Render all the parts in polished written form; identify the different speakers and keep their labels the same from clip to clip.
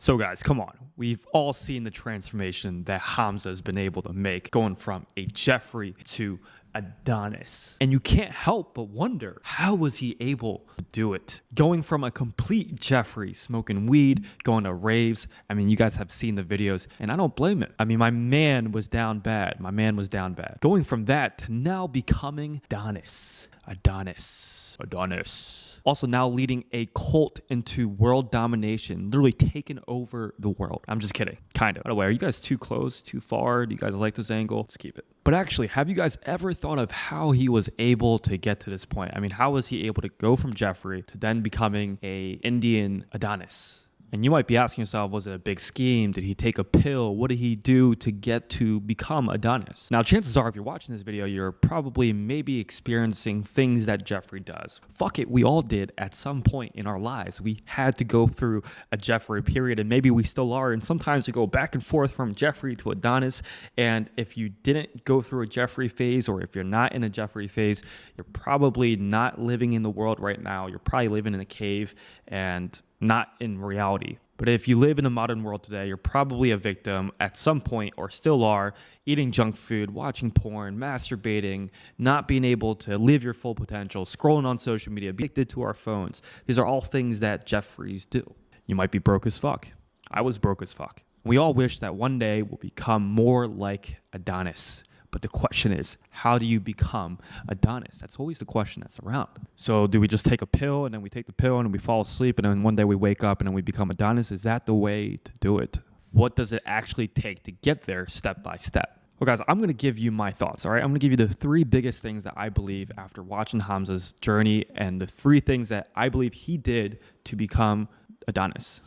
Speaker 1: So guys, come on. We've all seen the transformation that Hamza has been able to make, going from a Jeffrey to Adonis. And you can't help but wonder, how was he able to do it? Going from a complete Jeffrey, smoking weed, going to raves. I mean, you guys have seen the videos, and I don't blame it. I mean, my man was down bad. Going from that to now becoming Adonis. Also now leading a cult into world domination, literally taking over the world. I'm just kidding, kind of. By the way, are you guys too close, too far? Do you guys like this angle? Let's keep it. But actually, have you guys ever thought of how he was able to get to this point? I mean, how was he able to go from Jeffrey to then becoming a Indian Adonis? And you might be asking yourself, was it a big scheme? Did he take a pill? What did he do to get to become Adonis? Now, chances are, if you're watching this video, you're probably maybe experiencing things that Jeffrey does. Fuck it, we all did at some point in our lives. We had to go through a Jeffrey period, and maybe we still are. And sometimes we go back and forth from Jeffrey to Adonis. And if you didn't go through a Jeffrey phase, or if you're not in a Jeffrey phase, you're probably not living in the world right now. You're probably living in a cave and not in reality. But if you live in the modern world today, you're probably a victim at some point, or still are, eating junk food, watching porn, masturbating, not being able to live your full potential, scrolling on social media, being addicted to our phones. These are all things that Jeffreys do. You might be broke as fuck. I was broke as fuck. We all wish that one day we'll become more like Adonis. But the question is, how do you become Adonis? That's always the question that's around. So do we just take a pill, and then we take the pill and we fall asleep, and then one day we wake up and then we become Adonis? Is that the way to do it? What does it actually take to get there step by step? Well, guys, I'm going to give you my thoughts, all right? I'm going to give you the three biggest things that I believe after watching Hamza's journey, and the three things that I believe he did to become Adonis,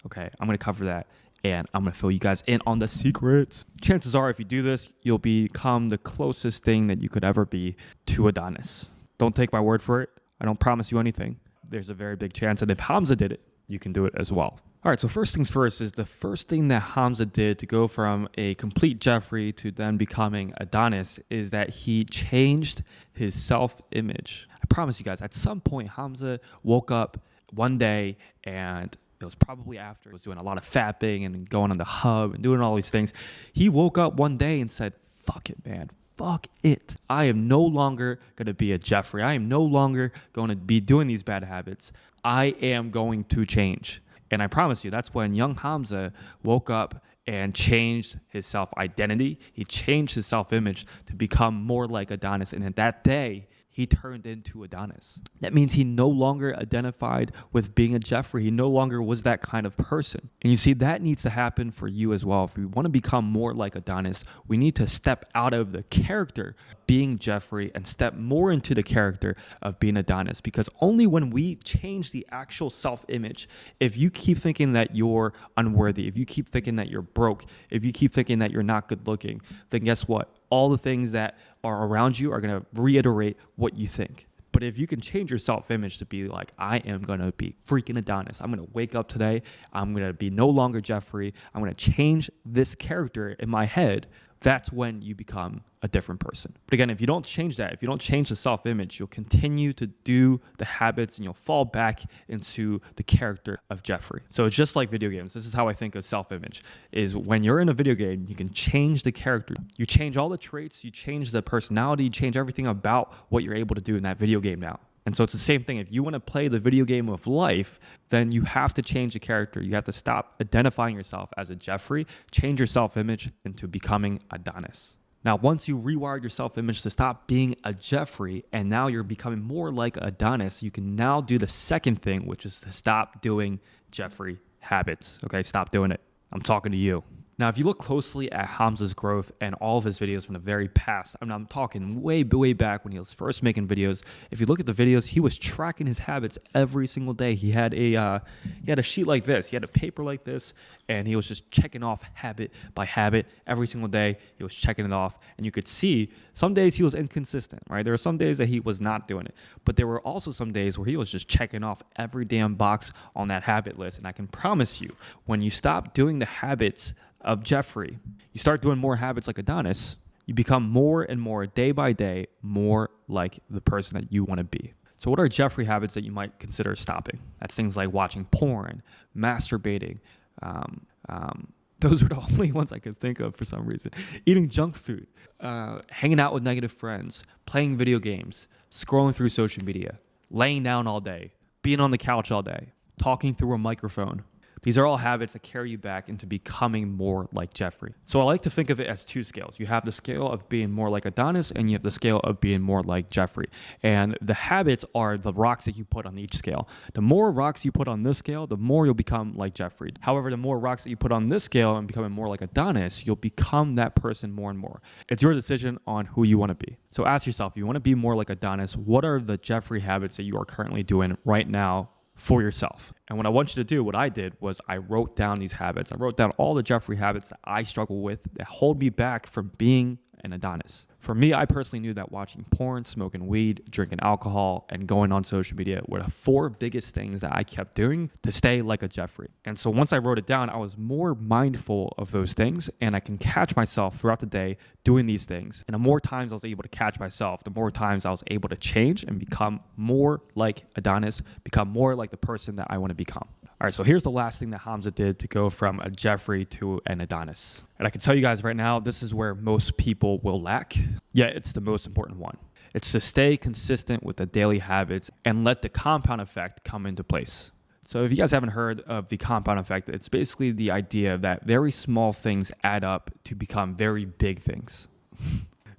Speaker 1: okay? I'm going to cover that. And I'm going to fill you guys in on the secrets. Chances are, if you do this, you'll become the closest thing that you could ever be to Adonis. Don't take my word for it. I don't promise you anything. There's a very big chance that if Hamza did it, you can do it as well. All right, so first things first is the first thing that Hamza did to go from a complete Jeffrey to then becoming Adonis is that he changed his self-image. I promise you guys, at some point, Hamza woke up one day, and it was probably after he was doing a lot of fapping and going on the hub and doing all these things. He woke up one day and said, fuck it, man. Fuck it. I am no longer going to be a Jeffrey. I am no longer going to be doing these bad habits. I am going to change. And I promise you, that's when young Hamza woke up and changed his self-identity. He changed his self-image to become more like Adonis. And in that day, he turned into Adonis. That means he no longer identified with being a Jeffrey. He no longer was that kind of person. And you see, that needs to happen for you as well. If we want to become more like Adonis, we need to step out of the character of being Jeffrey and step more into the character of being Adonis. Because only when we change the actual self-image, if you keep thinking that you're unworthy, if you keep thinking that you're broke, if you keep thinking that you're not good looking, then guess what? All the things that are around you are going to reiterate what you think. But if you can change your self-image to be like, I am going to be freaking Adonis. I'm going to wake up today. I'm going to be no longer Jeffrey. I'm going to change this character in my head. That's when you become a different person. But again, if you don't change that, if you don't change the self-image, you'll continue to do the habits and you'll fall back into the character of Jeffrey. So it's just like video games. This is how I think of self-image, is when you're in a video game, you can change the character. You change all the traits, you change the personality, you change everything about what you're able to do in that video game now. And so it's the same thing. If you want to play the video game of life, then you have to change the character. You have to stop identifying yourself as a Jeffrey, change your self-image into becoming Adonis. Now, once you rewired your self-image to stop being a Jeffrey, and now you're becoming more like Adonis, you can now do the second thing, which is to stop doing Jeffrey habits. Okay, stop doing it. I'm talking to you. Now, if you look closely at Hamza's growth and all of his videos from the very past, I'm talking way back when he was first making videos. If you look at the videos, he was tracking his habits every single day. He had a sheet like this. He had a paper like this, and he was just checking off habit by habit every single day. He was checking it off, and you could see some days he was inconsistent, right? There were some days that he was not doing it, but there were also some days where he was just checking off every damn box on that habit list. And I can promise you, when you stop doing the habits of Jeffrey, you start doing more habits like Adonis, you become more and more, day by day, more like the person that you want to be. So what are Jeffrey habits that you might consider stopping? That's things like watching porn, masturbating. Those are the only ones I could think of for some reason. Eating junk food, hanging out with negative friends, playing video games, scrolling through social media, laying down all day, being on the couch all day, talking through a microphone. These are all habits that carry you back into becoming more like Jeffrey. So I like to think of it as two scales. You have the scale of being more like Adonis, and you have the scale of being more like Jeffrey. And the habits are the rocks that you put on each scale. The more rocks you put on this scale, the more you'll become like Jeffrey. However, the more rocks that you put on this scale and becoming more like Adonis, you'll become that person more and more. It's your decision on who you want to be. So ask yourself, if you want to be more like Adonis, what are the Jeffrey habits that you are currently doing right now for yourself? And what I want you to do, what I did was I wrote down these habits. I wrote down all the Jeffrey habits that I struggle with that hold me back from being an Adonis. For me, I personally knew that watching porn, smoking weed, drinking alcohol, and going on social media were the 4 biggest things that I kept doing to stay like a Jeffrey. And so once I wrote it down, I was more mindful of those things, and I can catch myself throughout the day doing these things. And the more times I was able to catch myself, the more times I was able to change and become more like Adonis, become more like the person that I want to become. All right, so here's the last thing that Hamza did to go from a Jeffrey to an Adonis. And I can tell you guys right now, this is where most people will lack, yet it's the most important one. It's to stay consistent with the daily habits and let the compound effect come into place. So if you guys haven't heard of the compound effect, it's basically the idea that very small things add up to become very big things.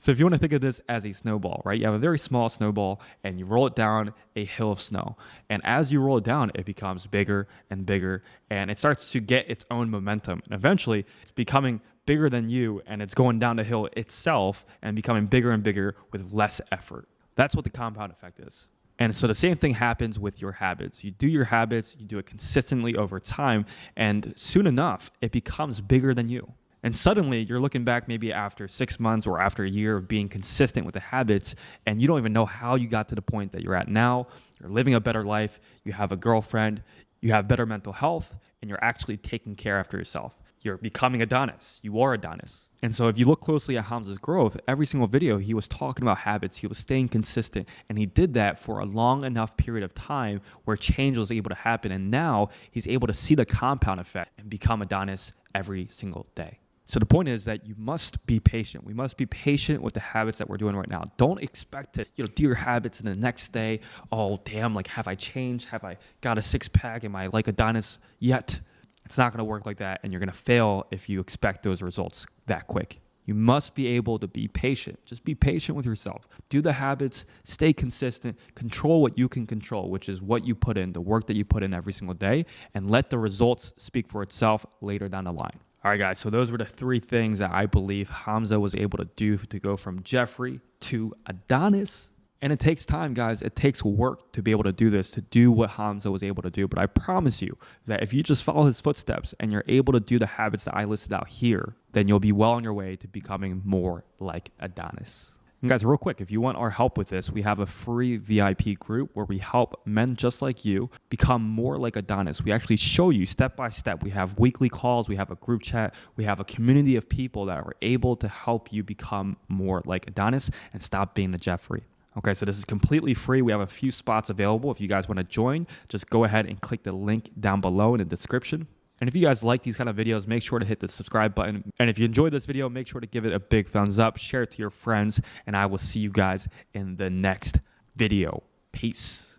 Speaker 1: So if you want to think of this as a snowball, right? You have a very small snowball and you roll it down a hill of snow. And as you roll it down, it becomes bigger and bigger, and it starts to get its own momentum. And eventually it's becoming bigger than you, and it's going down the hill itself and becoming bigger and bigger with less effort. That's what the compound effect is. And so the same thing happens with your habits. You do your habits, you do it consistently over time, and soon enough, it becomes bigger than you. And suddenly you're looking back maybe after 6 months or after a year of being consistent with the habits, and you don't even know how you got to the point that you're at now. You're living a better life. You have a girlfriend. You have better mental health, and you're actually taking care after yourself. You're becoming Adonis. You are Adonis. And so if you look closely at Hamza's growth, every single video, he was talking about habits. He was staying consistent, and he did that for a long enough period of time where change was able to happen. And now he's able to see the compound effect and become Adonis every single day. So the point is that you must be patient. We must be patient with the habits that we're doing right now. Don't expect to do your habits and the next day, oh, damn, like, have I changed? Have I got a 6-pack? Am I like Adonis yet? It's not going to work like that, and you're going to fail if you expect those results that quick. You must be able to be patient. Just be patient with yourself. Do the habits, stay consistent, control what you can control, which is what you put in, the work that you put in every single day, and let the results speak for itself later down the line. All right, guys, so those were the 3 things that I believe Hamza was able to do to go from Jeffrey to Adonis. And it takes time, guys. It takes work to be able to do this, to do what Hamza was able to do. But I promise you that if you just follow his footsteps and you're able to do the habits that I listed out here, then you'll be well on your way to becoming more like Adonis. And guys, real quick, if you want our help with this, we have a free VIP group where we help men just like you become more like Adonis. We actually show you step by step. We have weekly calls. We have a group chat. We have a community of people that are able to help you become more like Adonis and stop being a Jeffrey. Okay, so this is completely free. We have a few spots available. If you guys want to join, just go ahead and click the link down below in the description. And if you guys like these kind of videos, make sure to hit the subscribe button. And if you enjoyed this video, make sure to give it a big thumbs up, share it to your friends, and I will see you guys in the next video. Peace.